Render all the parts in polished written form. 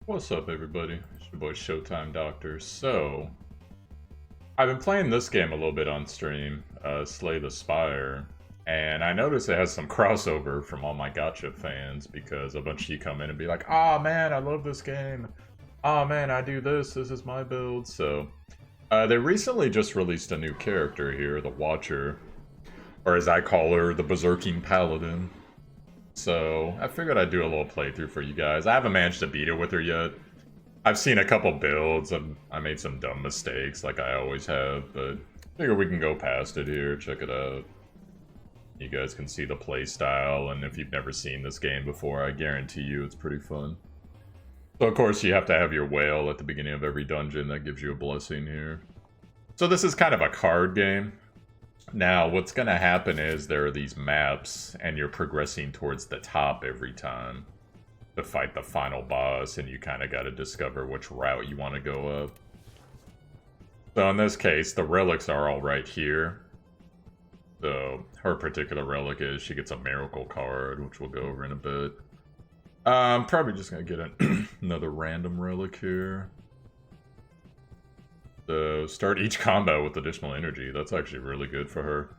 What's up, everybody? It's your boy Showtimedr. So, I've been playing this game a little bit on stream, Slay the Spire, and I noticed it has some crossover from all my gacha fans because a bunch of you come in and be like, "Oh man, I love this game. Oh man, I do this. This is my build." So, they recently just released a new character here, the Watcher, or as I call her, the Berserking Paladin. So, I figured I'd do a little playthrough for you guys. I haven't managed to beat it with her yet. I've seen a couple builds, and I made some dumb mistakes, like I always have, but I figure we can go past it here, check it out. You guys can see the play style, and if you've never seen this game before, I guarantee you it's pretty fun. So of course you have to have your whale at the beginning of every dungeon, that gives you a blessing here. So this is kind of a card game. Now, what's going to happen is there are these maps, and you're progressing towards the top every time to fight the final boss, and you kind of got to discover which route you want to go up. So in this case, the relics are all right here. So her particular relic is she gets a miracle card, which we'll go over in a bit. I'm probably just going to get another random relic here. So start each combat with additional energy. That's actually really good for her.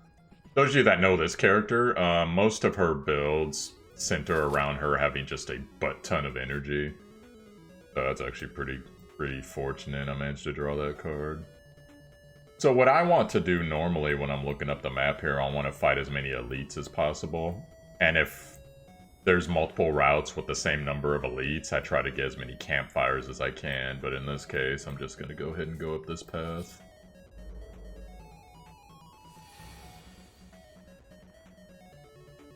Those of you that know this character, most of her builds center around her having just a butt ton of energy. So that's actually pretty fortunate. I managed to draw that card. So what I want to do normally when I'm looking up the map here, I want to fight as many elites as possible. And if there's multiple routes with the same number of elites, I try to get as many campfires as I can, but in this case, I'm just going to go ahead and go up this path.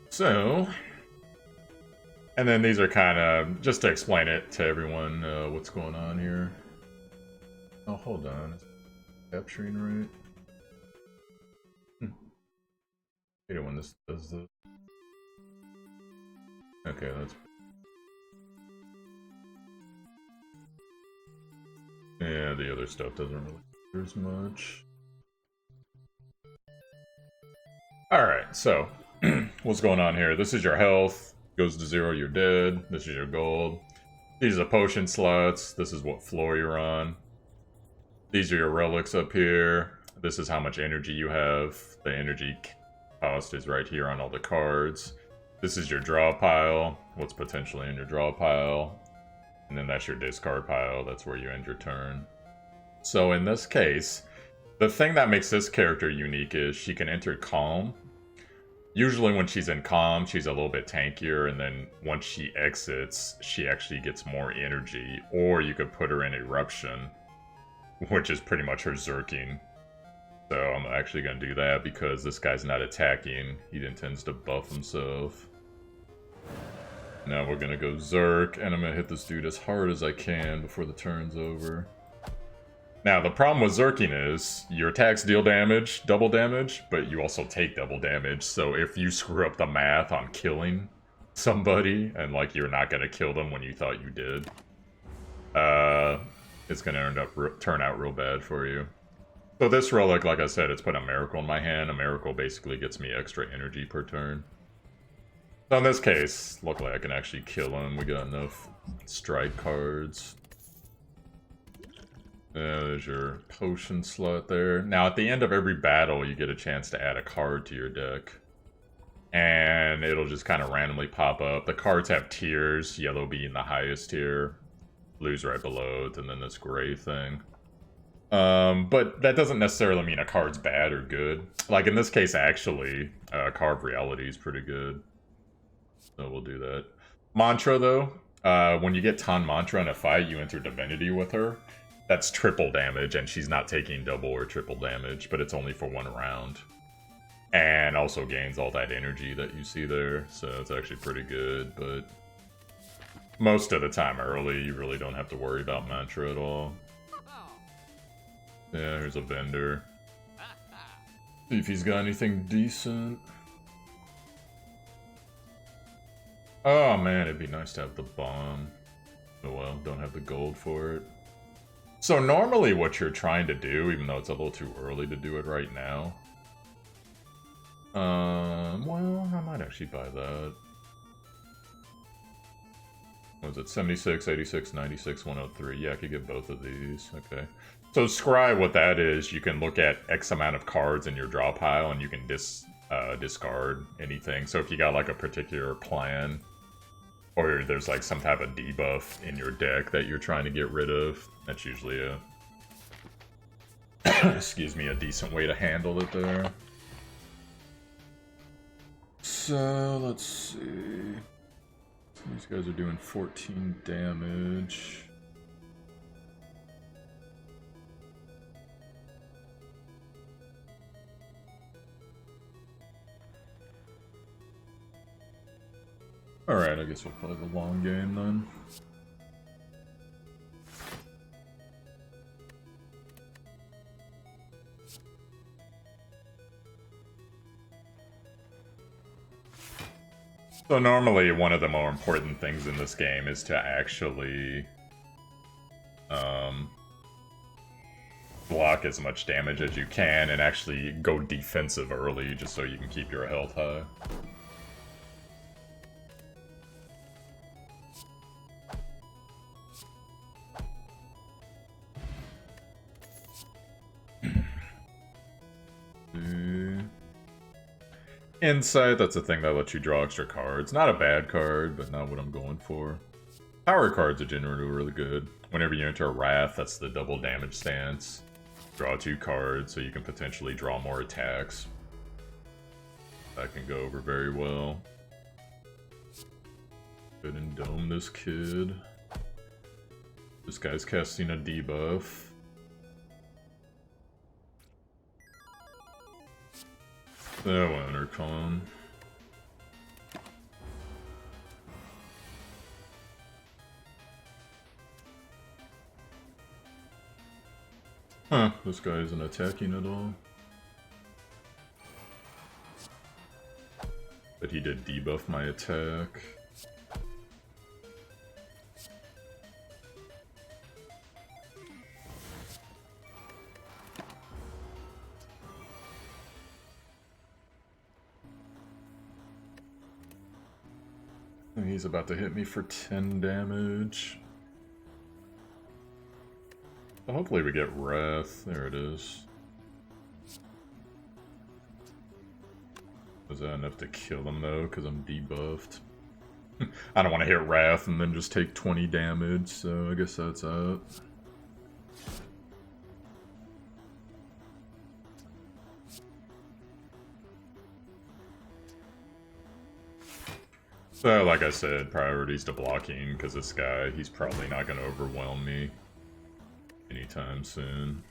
So, and then these are kind of, just to explain it to everyone, what's going on here. Oh, hold on. Is it capturing right? I hate it when this does this. Okay, that's... Yeah, the other stuff doesn't really matter as much. Alright, so, what's going on here? This is your health. Goes to 0, you're dead. This is your gold. These are potion slots. This is what floor you're on. These are your relics up here. This is how much energy you have. The energy cost is right here on all the cards. This is your draw pile. What's potentially in your draw pile. And then that's your discard pile. That's where you end your turn. So in this case, the thing that makes this character unique is she can enter calm. Usually when she's in calm, she's a little bit tankier, and then once she exits, she actually gets more energy. Or you could put her in eruption, which is pretty much her zerking. So I'm actually going to do that because this guy's not attacking. He intends to buff himself. Now we're going to go Zerk, and I'm going to hit this dude as hard as I can before the turn's over. Now, the problem with Zerking is, your attacks deal damage, double damage, but you also take double damage, so if you screw up the math on killing somebody, and like you're not going to kill them when you thought you did, it's going to turn out real bad for you. So this relic, like I said, it's put a miracle in my hand. A miracle basically gets me extra energy per turn. So in this case, luckily I can actually kill him. We got enough strike cards. There's your potion slot there. Now at the end of every battle, you get a chance to add a card to your deck. And it'll just kind of randomly pop up. The cards have tiers, yellow being the highest tier, blue's right below it, and then this gray thing. But that doesn't necessarily mean a card's bad or good. Like in this case, actually, Carve Reality is pretty good. So we'll do that. Mantra, though, when you get Tan Mantra in a fight, you enter Divinity with her. That's triple damage, and she's not taking double or triple damage, but it's only for 1 round. And also gains all that energy that you see there, so it's actually pretty good, but most of the time early, you really don't have to worry about Mantra at all. Yeah, here's a vendor. See if he's got anything decent. Oh man, it'd be nice to have the bomb. Oh well, don't have the gold for it. So normally what you're trying to do, even though it's a little too early to do it right now. Well, I might actually buy that. What was it? 76, 86, 96, 103. Yeah, I could get both of these. Okay. So scry, what that is, you can look at X amount of cards in your draw pile and you can discard anything. So if you got like a particular plan, or there's like some type of debuff in your deck that you're trying to get rid of, that's usually a excuse me, a decent way to handle it there. So let's see. These guys are doing 14 damage. Alright, I guess we'll play the long game then. So normally one of the more important things in this game is to actually block as much damage as you can and actually go defensive early just so you can keep your health high. Insight, that's a thing that lets you draw extra cards. Not a bad card, but not what I'm going for. Power cards are generally really good. Whenever you enter a Wrath, that's the double damage stance. Draw 2 cards, so you can potentially draw more attacks. That can go over very well. Go ahead and dome this kid. This guy's casting a debuff. That one, Intercom. Huh, this guy isn't attacking at all. But he did debuff my attack. And he's about to hit me for 10 damage. So hopefully we get Wrath. There it is. Was that enough to kill him though? Because I'm debuffed. I don't want to hit Wrath and then just take 20 damage, so I guess that's out. So, like I said, priorities to blocking, because this guy, he's probably not going to overwhelm me anytime soon.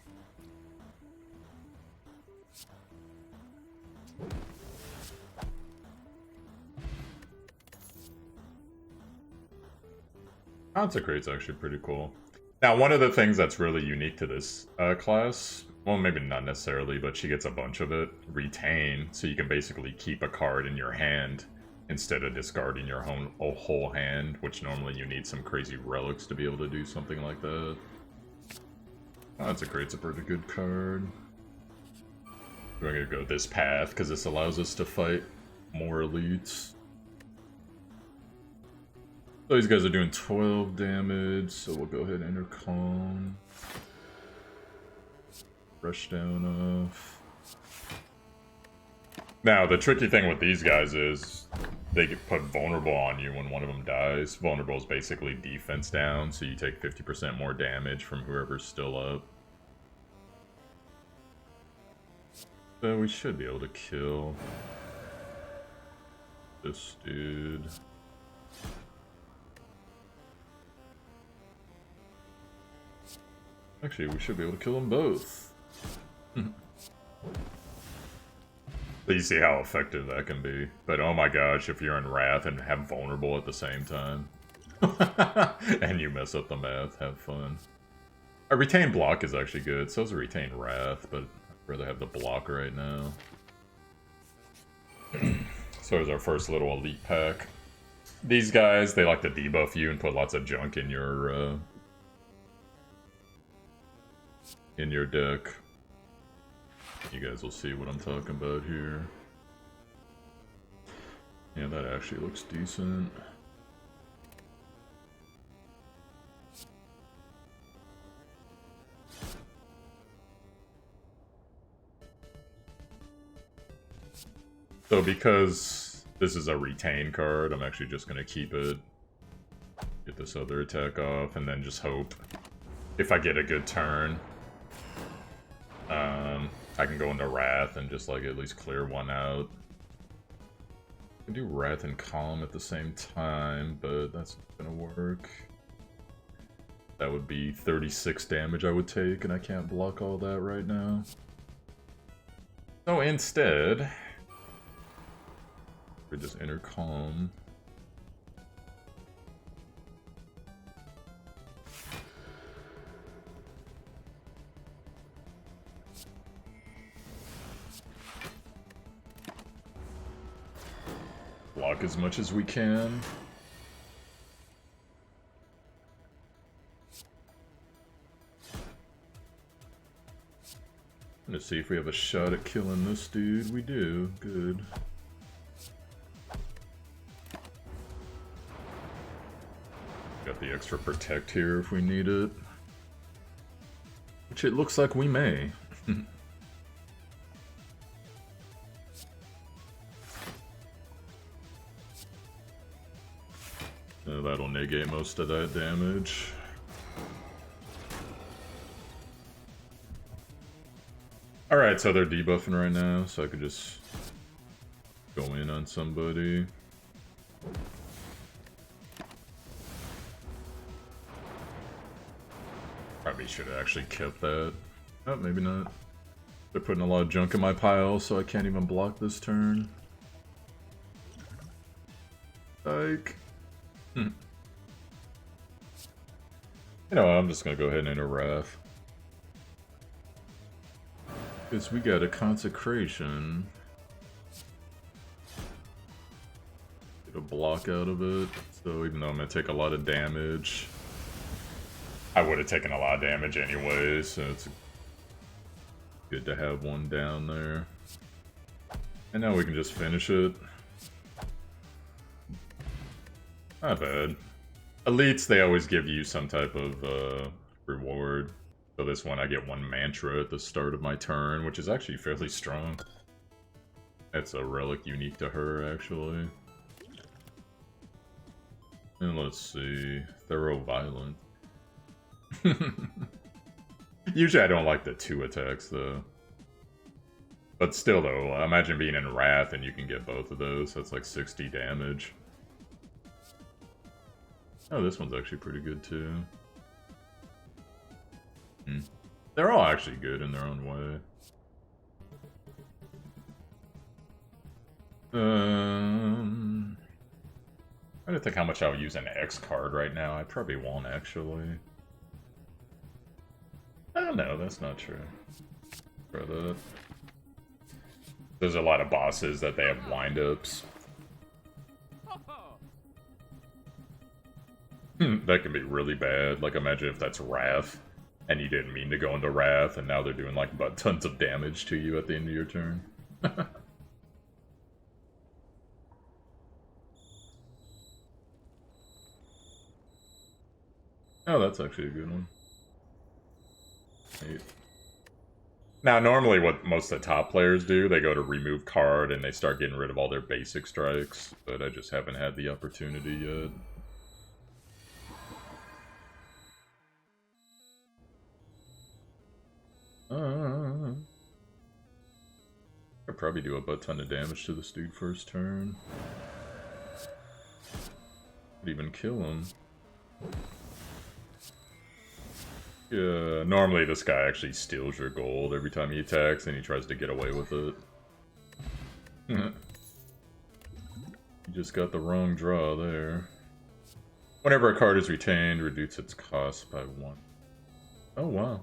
Consecrate's actually pretty cool. Now, one of the things that's really unique to this class, well, maybe not necessarily, but she gets a bunch of it, Retain, so you can basically keep a card in your hand instead of discarding your whole hand, which normally you need some crazy relics to be able to do something like that. Consecrate's a pretty good card. We're gonna go this path, because this allows us to fight more elites. So these guys are doing 12 damage, so we'll go ahead and intercom. Rush down off. Now, the tricky thing with these guys is they get put vulnerable on you when one of them dies. Vulnerable is basically defense down, so you take 50% more damage from whoever's still up. So we should be able to kill this dude. Actually, we should be able to kill them both. So you see how effective that can be. But oh my gosh, if you're in Wrath and have Vulnerable at the same time. And you mess up the math, have fun. A Retain Block is actually good, so is a Retain Wrath, but I'd rather have the block right now. So there's our first little elite pack. These guys, they like to debuff you and put lots of junk in your deck. You guys will see what I'm talking about here. Yeah, that actually looks decent. So because this is a retain card, I'm actually just going to keep it. Get this other attack off, and then just hope. If I get a good turn, I can go into Wrath and just, like, at least clear one out. I can do Wrath and Calm at the same time, but that's not gonna work. That would be 36 damage I would take, and I can't block all that right now. So instead, we just enter Calm. Block as much as we can. Let's see if we have a shot at killing this dude. We do. Good. Got the extra protect here if we need it. Which it looks like we may. That'll negate most of that damage. Alright, so they're debuffing right now, so I could just go in on somebody. Probably should have actually kept that. Oh, maybe not. They're putting a lot of junk in my pile, so I can't even block this turn. Like... You know what, I'm just gonna go ahead and enter Wrath. Because we got a Consecration. Get a block out of it. So even though I'm gonna take a lot of damage, I would have taken a lot of damage anyway, so it's good to have one down there. And now we can just finish it. Not bad. Elites, they always give you some type of reward. So this one, I get one mantra at the start of my turn, which is actually fairly strong. That's a relic unique to her, actually. And let's see. Thorough Violence. Usually I don't like the 2 attacks, though. But still, though, imagine being in Wrath and you can get both of those. That's like 60 damage. Oh, this one's actually pretty good, too. They're all actually good in their own way. I don't think how much I'll use an X card right now. I probably won't, actually. Oh, no, that's not true. Try that. There's a lot of bosses that they have wind-ups. That can be really bad. Like, imagine if that's Wrath, and you didn't mean to go into Wrath, and now they're doing, like, tons of damage to you at the end of your turn. Oh, that's actually a good one. 8. Now, normally what most of the top players do, they go to remove card, and they start getting rid of all their basic strikes, but I just haven't had the opportunity yet. I'd probably do a butt ton of damage to this dude first turn. Could even kill him. Yeah, normally this guy actually steals your gold every time he attacks and he tries to get away with it. You just got the wrong draw there. Whenever a card is retained, reduce its cost by 1. Oh, wow.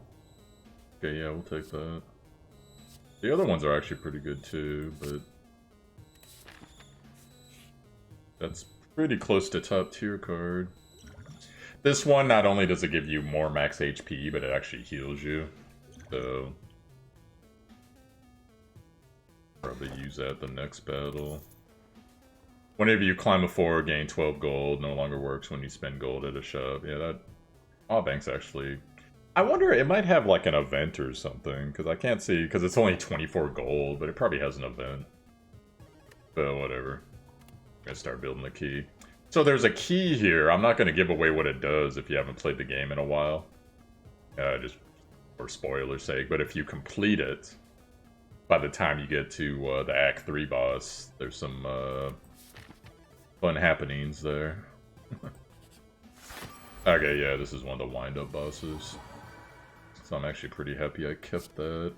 Okay, yeah, we'll take that. The other ones are actually pretty good too, but that's pretty close to top tier card. This one, not only does it give you more max HP, but it actually heals you. So probably use that the next battle. Whenever you climb a 4, gain 12 gold, no longer works when you spend gold at a shop. Yeah, that... Aw, Bank's actually... I wonder, it might have like an event or something, because I can't see, because it's only 24 gold, but it probably has an event. But whatever. I'm gonna start building the key. So there's a key here. I'm not gonna give away what it does if you haven't played the game in a while. Just for spoiler's sake. But if you complete it, by the time you get to the Act 3 boss, there's some fun happenings there. Okay, yeah, this is one of the wind-up bosses. So I'm actually pretty happy I kept that.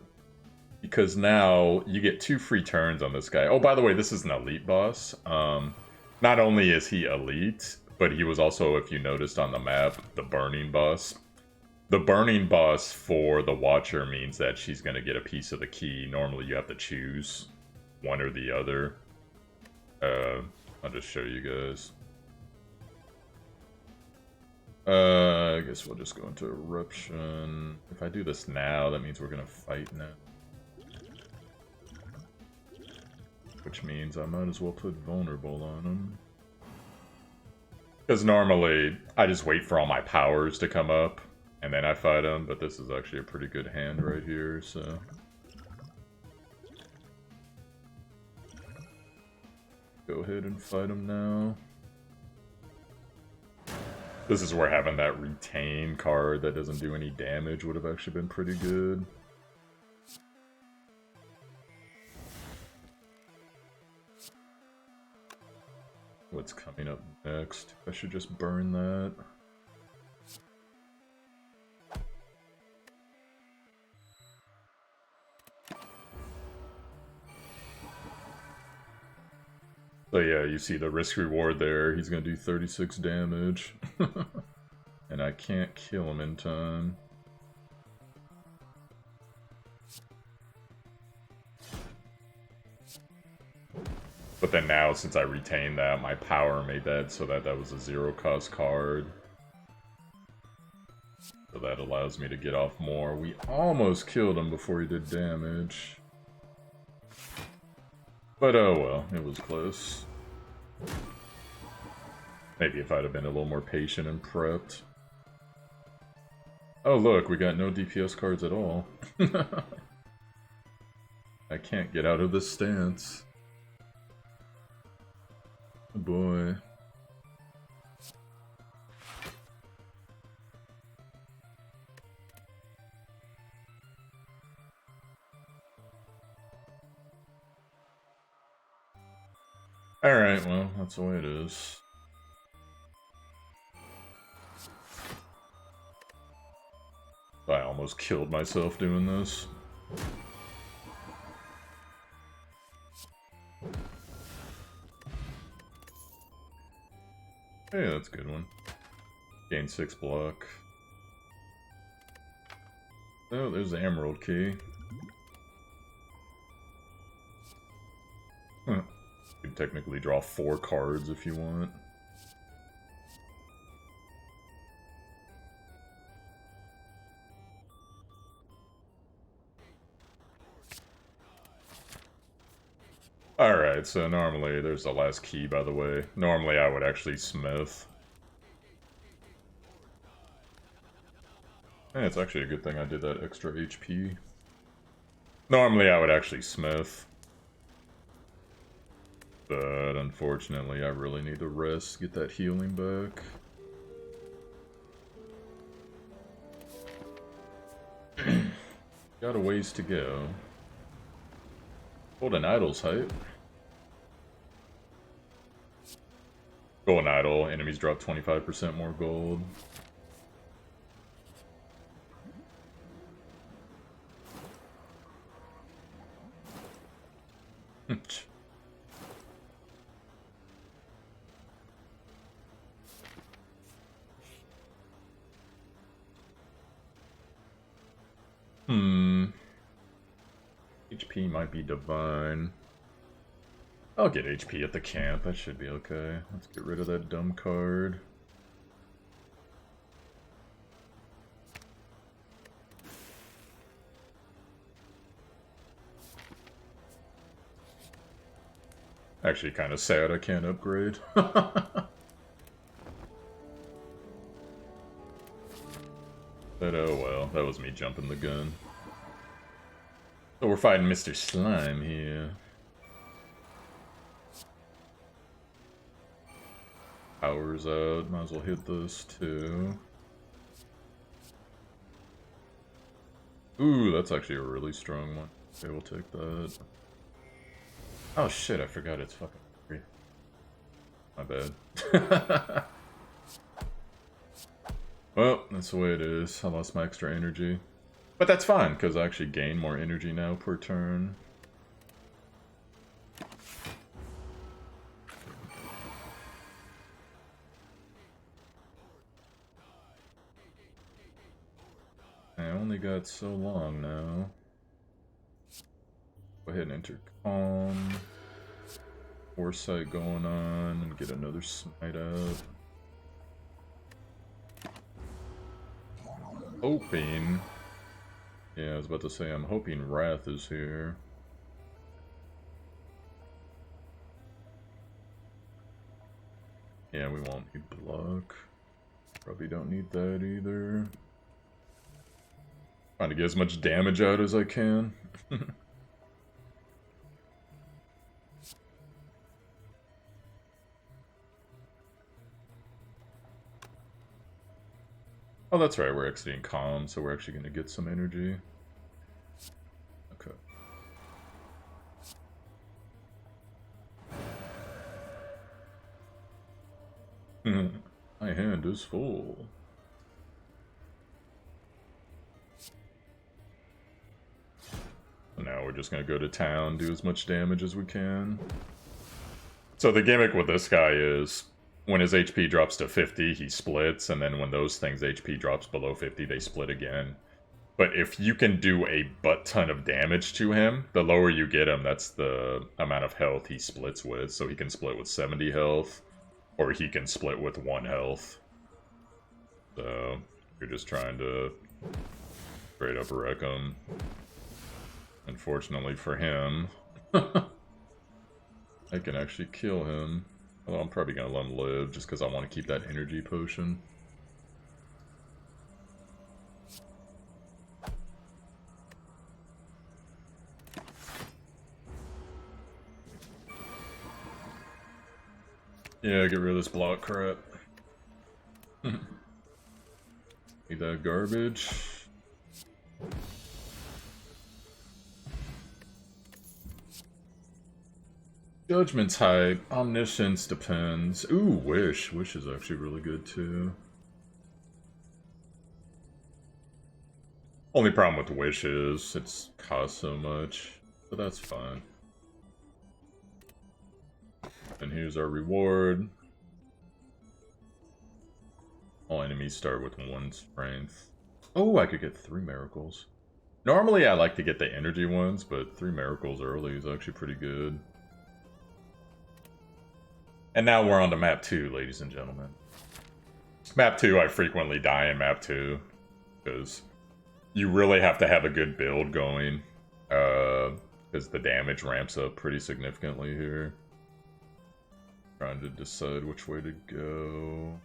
Because now you get 2 free turns on this guy. Oh, by the way, this is an elite boss. Not only is he elite, but he was also, if you noticed on the map, the burning boss. The burning boss for the Watcher means that she's going to get a piece of the key. Normally you have to choose one or the other. I'll just show you guys. I guess we'll just go into Eruption. If I do this now, that means we're gonna fight now. Which means I might as well put Vulnerable on him. Because normally, I just wait for all my powers to come up, and then I fight him, but this is actually a pretty good hand right here, so... Go ahead and fight him now. This is where having that retain card that doesn't do any damage would have actually been pretty good. What's coming up next? I should just burn that. So yeah, you see the risk reward there. He's gonna do 36 damage. And I can't kill him in time. But then now, since I retained that, my power made that so that that was a 0-cost card. So that allows me to get off more. We almost killed him before he did damage. But oh well, it was close. Maybe if I'd have been a little more patient and prepped. Oh look, we got no DPS cards at all. I can't get out of this stance. Oh boy. Alright, well, that's the way it is. I almost killed myself doing this. Hey, that's a good one. Gain 6 block. Oh, there's the Emerald Key. Huh. You can technically draw 4 cards if you want. Alright, so normally, there's the last key, by the way. Normally I would actually smith. Hey, it's actually a good thing I did that extra HP. Normally I would actually smith. But unfortunately I really need to rest, get that healing back. Got a ways to go. Golden Idol's hype. Golden Idol, enemies drop 25% more gold. HP might be divine. I'll get HP at the camp, that should be okay. Let's get rid of that dumb card. Actually kind of sad I can't upgrade. But oh well, that was me jumping the gun. So we're fighting Mr. Slime here. power's out. Might as well hit this too. Ooh, that's actually a really strong one. Okay, we'll take that. Oh shit, I forgot it's fucking free. My bad. Well, that's the way it is. I lost my extra energy. But that's fine, because I actually gain more energy now per turn. I only got so long now. Go ahead and enter Calm. Foresight going on, and get another smite out. Hoping. Yeah, I was about to say, I'm hoping Wrath is here. Yeah, we won't need block. Probably don't need that either. Trying to get as much damage out as I can. Oh, that's right, we're exiting Calm, so we're actually going to get some energy. Okay. My hand is full. Now we're just going to go to town, do as much damage as we can. So the gimmick with this guy is, when his HP drops to 50, he splits, and then when those things' HP drops below 50, they split again. But if you can do a butt ton of damage to him, the lower you get him, that's the amount of health he splits with. So he can split with 70 health, or he can split with 1 health. So you're just trying to straight up wreck him. Unfortunately for him, I can actually kill him. Well, I'm probably gonna let him live just because I want to keep that energy potion. Yeah, get rid of this block crap. Need that garbage. Judgment type, omniscience depends. Ooh, wish. Wish is actually really good too. Only problem with wish is it's cost so much, but that's fine. And here's our reward. All enemies start with 1 strength. Oh, I could get 3 miracles. Normally I like to get the energy ones, but 3 miracles early is actually pretty good. And now we're on to map 2, ladies and gentlemen. Map 2, I frequently die in map 2, because you really have to have a good build going, because the damage ramps up pretty significantly here. Trying to decide which way to go.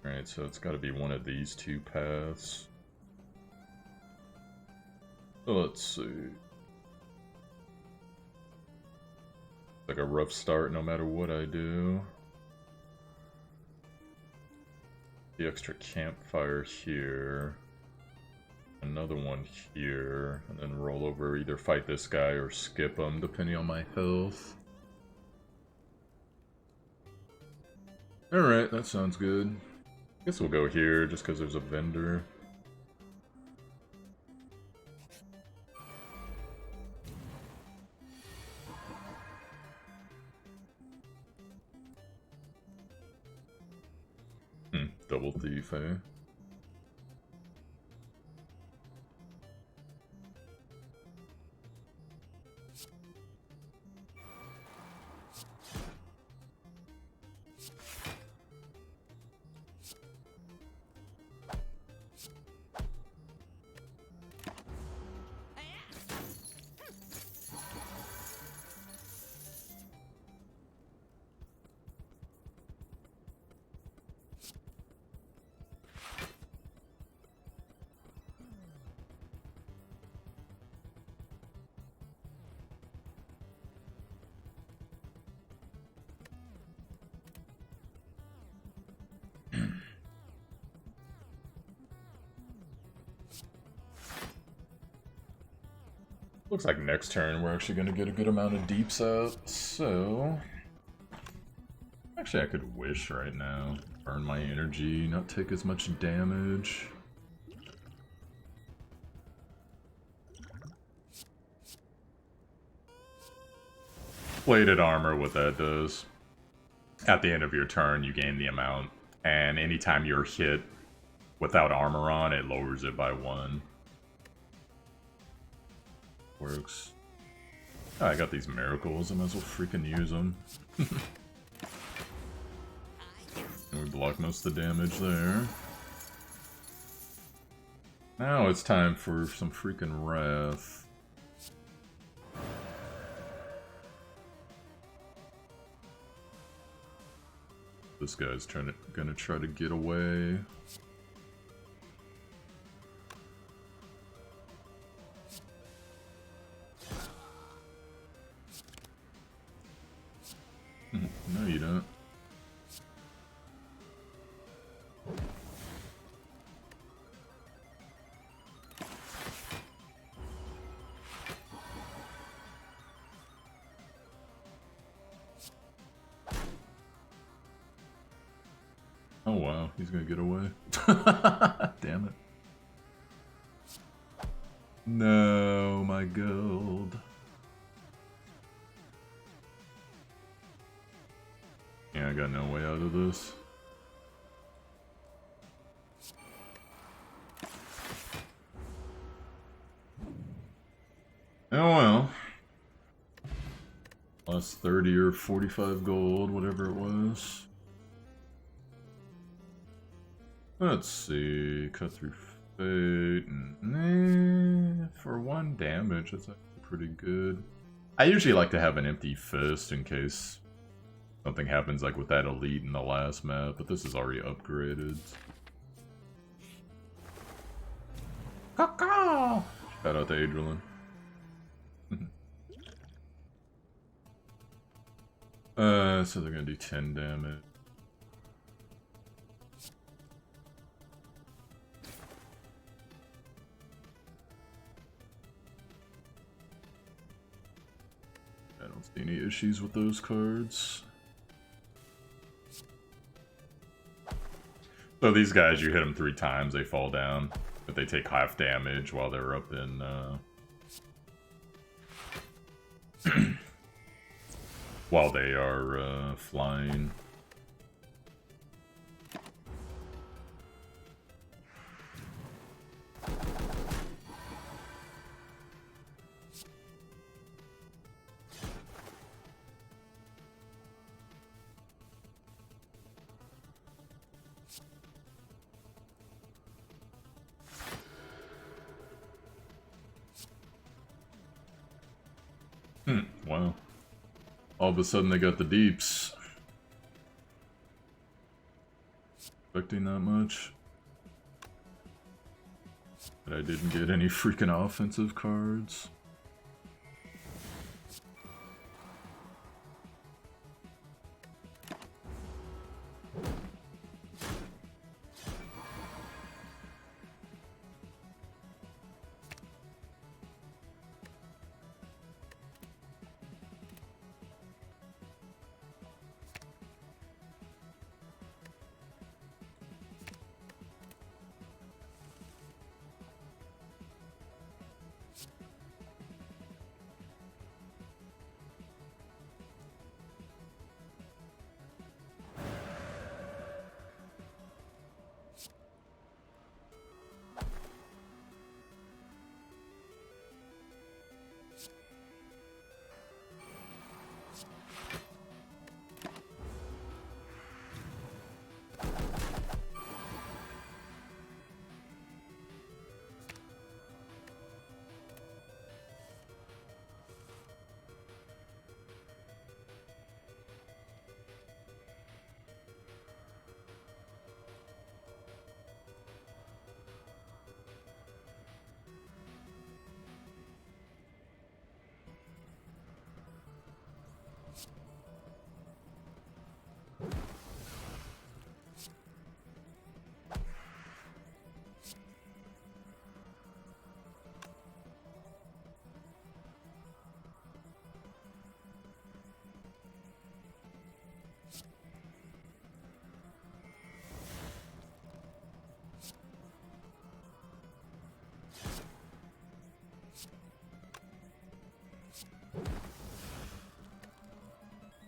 Alright, so it's got to be one of these 2 paths. So let's see. Like a rough start no matter what I do. The extra campfire here. Another one here. And then roll over, either fight this guy or skip him, depending on my health. Alright, that sounds good. Guess we'll go here just because there's a vendor. Double thief, eh? Looks like next turn we're actually going to get a good amount of deeps out, so... Actually, I could wish right now. Burn my energy, not take as much damage. Plated armor, what that does. At the end of your turn, you gain the amount. And anytime you're hit without armor on, it lowers it by 1. Works. Oh, I got these miracles, I might as well freaking use them. And we block most of the damage there. Now it's time for some freaking wrath. This guy's gonna try to get away. No, you don't. Oh wow, he's gonna get away. Damn it. No, my gold. Yeah, I got no way out of this. Oh well. Lost 30 or 45 gold, whatever it was. Let's see. Cut through fate. Nah, for 1 damage, that's actually pretty good. I usually like to have an empty fist in case something happens like with that elite in the last map, but this is already upgraded. Caw-caw! Shout out to Adrian. So they're gonna do 10 damage. I don't see any issues with those cards. So these guys, you hit them 3 times, they fall down, but they take half damage while they're up in, while they are, flying. Wow. All of a sudden they got the deeps. Expecting that much. But I didn't get any freaking offensive cards.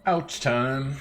Ouch time.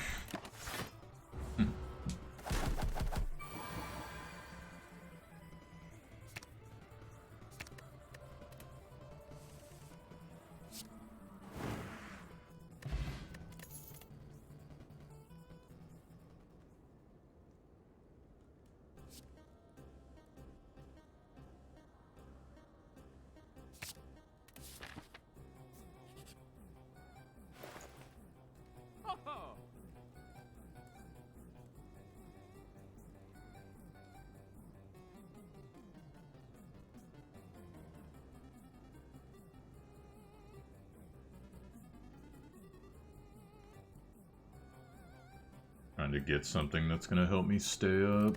Trying to get something that's gonna help me stay up.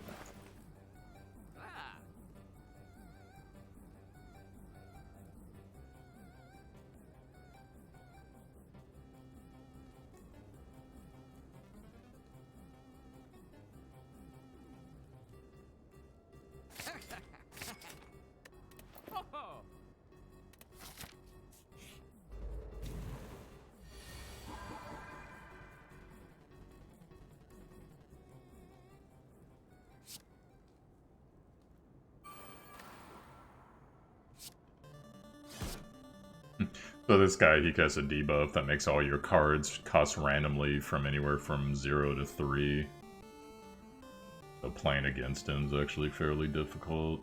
So this guy, he has a debuff that makes all your cards cost randomly from anywhere from 0 to 3. So playing against him is actually fairly difficult.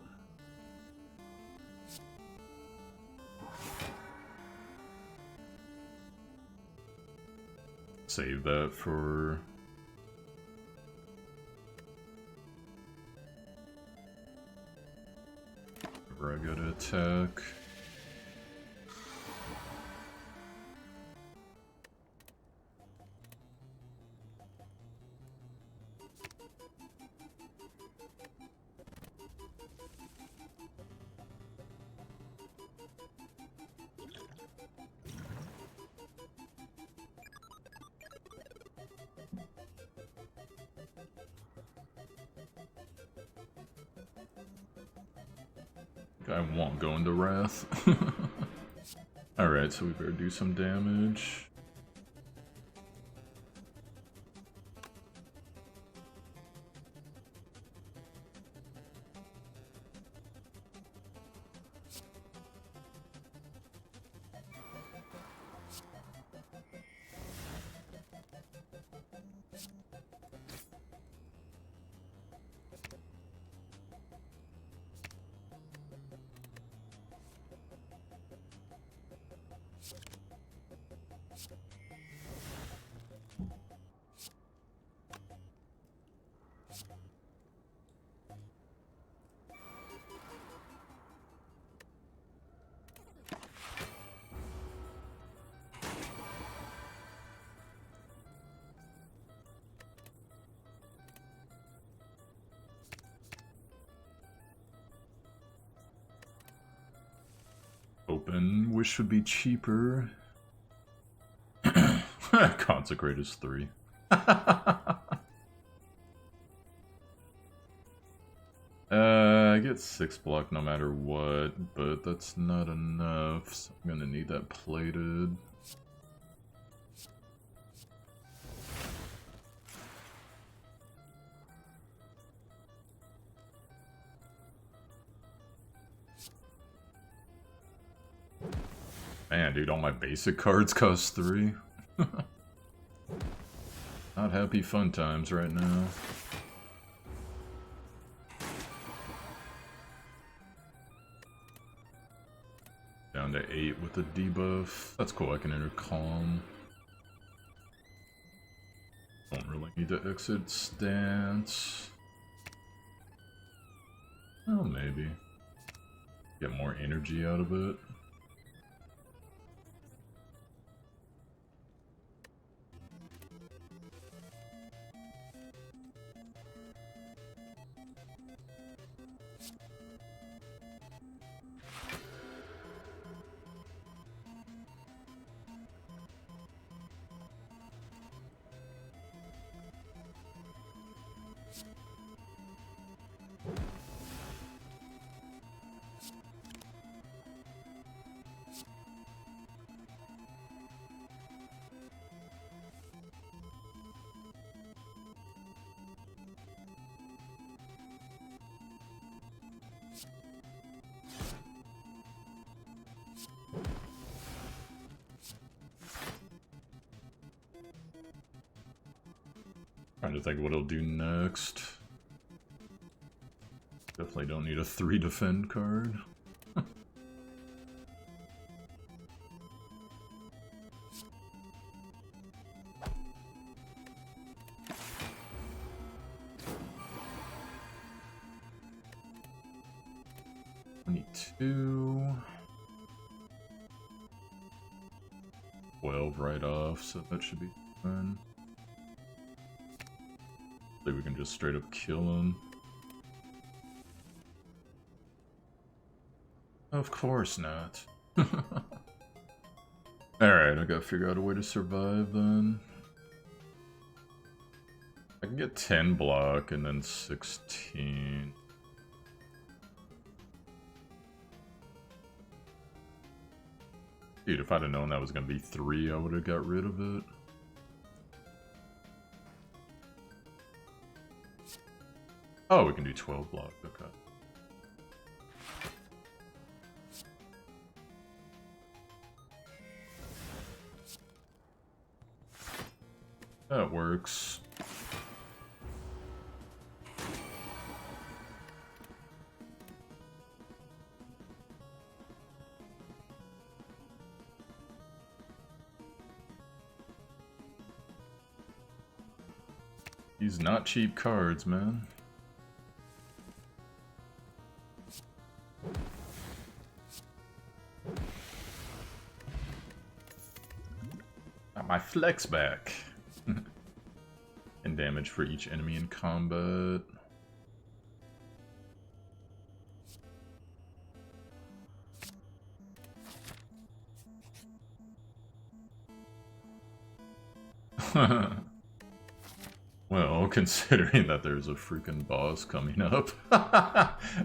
Save that for... whenever I go to attack. I won't go into Wrath. Alright, so we better do some damage. Open. Wish would be cheaper. Consecrate is 3. I get 6 block no matter what, but that's not enough, so I'm gonna need that plated. Man, dude, all my basic cards cost 3. Not happy fun times right now. Down to 8 with the debuff. That's cool, I can enter Calm. Don't really need to exit stance. Oh, maybe. Get more energy out of it. Trying to think what it'll do next. Definitely don't need a 3 defend card. $22. 12 right off, so that should be fun. We can just straight up kill him. Of course not. Alright, I gotta figure out a way to survive then. I can get 10 block and then 16. Dude, if I'd have known that was gonna be 3, I would have got rid of it. Oh, we can do 12 block, okay. That works. These not cheap cards, man. Got my flex back. And damage for each enemy in combat. Well, considering that there's a freaking boss coming up.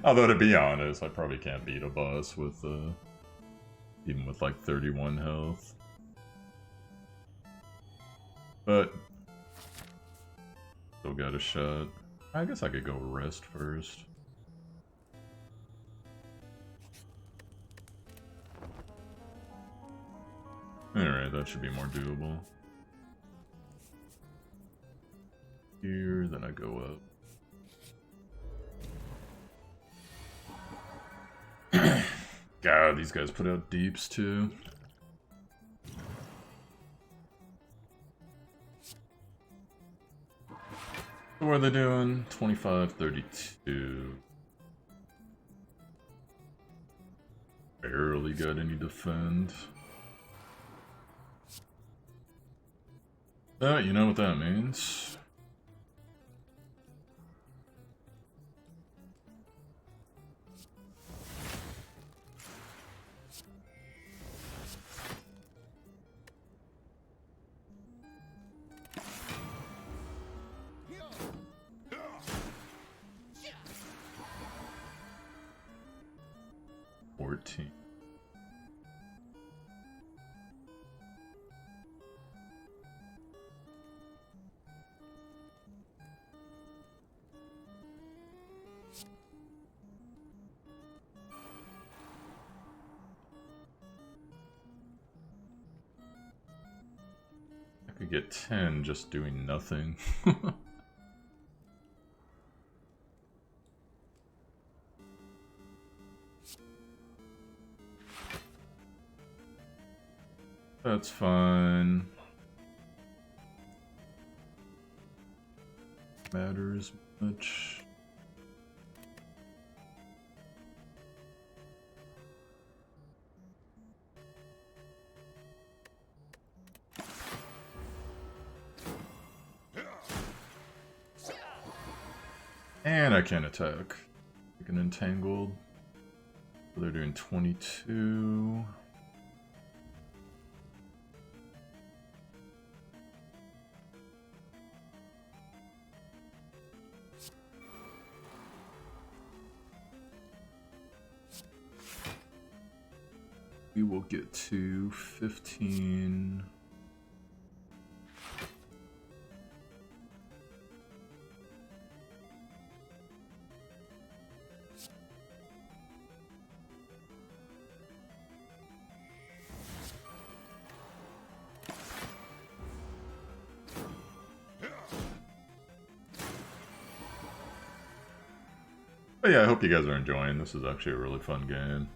Although, to be honest, I probably can't beat a boss with, even with like 31 health. But still got a shot. I guess I could go rest first. Alright, that should be more doable. Here, then I go up. God, these guys put out deeps too. What are they doing? 25, 32. Barely got any defend. You know what that means. I could get 10 just doing nothing. That's fine. Matters much. And I can't attack. I can entangled. So they're doing 22. We will get to 15. But yeah, I hope you guys are enjoying. This is actually a really fun game.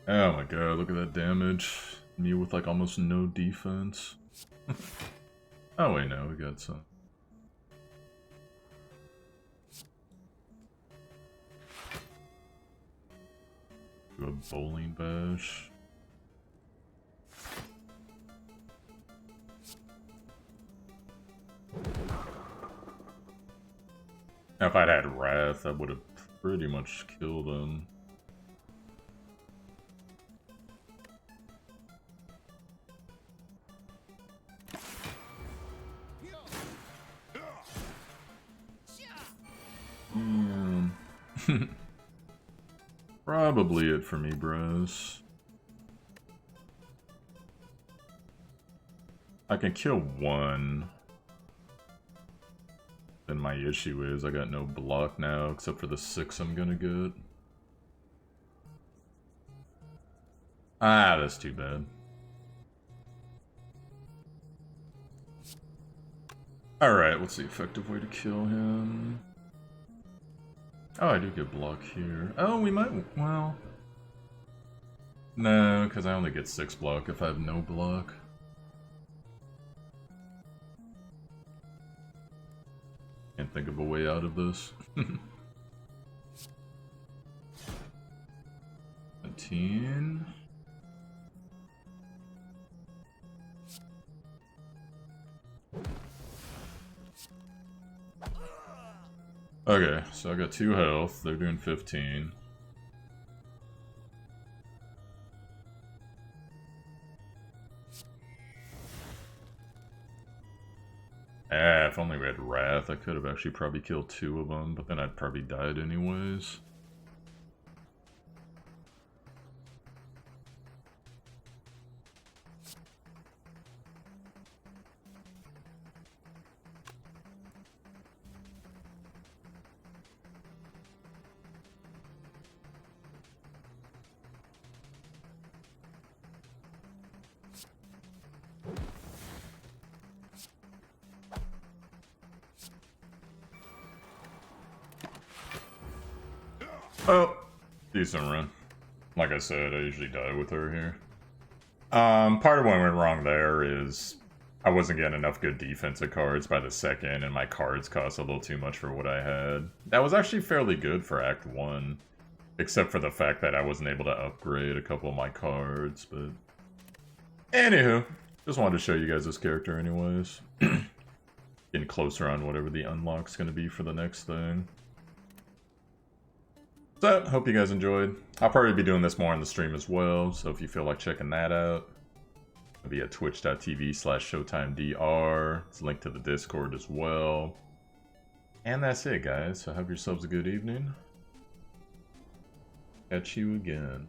Oh my god, look at that damage. Me with like almost no defense. Oh wait, no, we got some. Do a bowling bash. Now, if I'd had Wrath, I would have pretty much killed him. Probably it for me, bros. I can kill one. Then my issue is I got no block now, except for the 6 I'm gonna get. Ah, that's too bad. Alright, what's the effective way to kill him? Oh, I do get block here. Oh, we might... well... no, because I only get 6 block if I have no block. Can't think of a way out of this. 17. Okay, so I got 2 health. They're doing 15. Ah, if only we had Wrath, I could have actually probably killed 2 of them, but then I'd probably died anyways. Oh, decent run. Like I said, I usually die with her here. Part of what went wrong there is I wasn't getting enough good defensive cards by the second, and my cards cost a little too much for what I had. That was actually fairly good for Act 1, except for the fact that I wasn't able to upgrade a couple of my cards, but... anywho, just wanted to show you guys this character anyways. Getting closer on whatever the unlock's gonna be for the next thing. So, hope you guys enjoyed. I'll probably be doing this more on the stream as well, so if you feel like checking that out, it'll be at twitch.tv/Showtimedr. It's linked to the Discord as well. And that's it, guys. So have yourselves a good evening. Catch you again.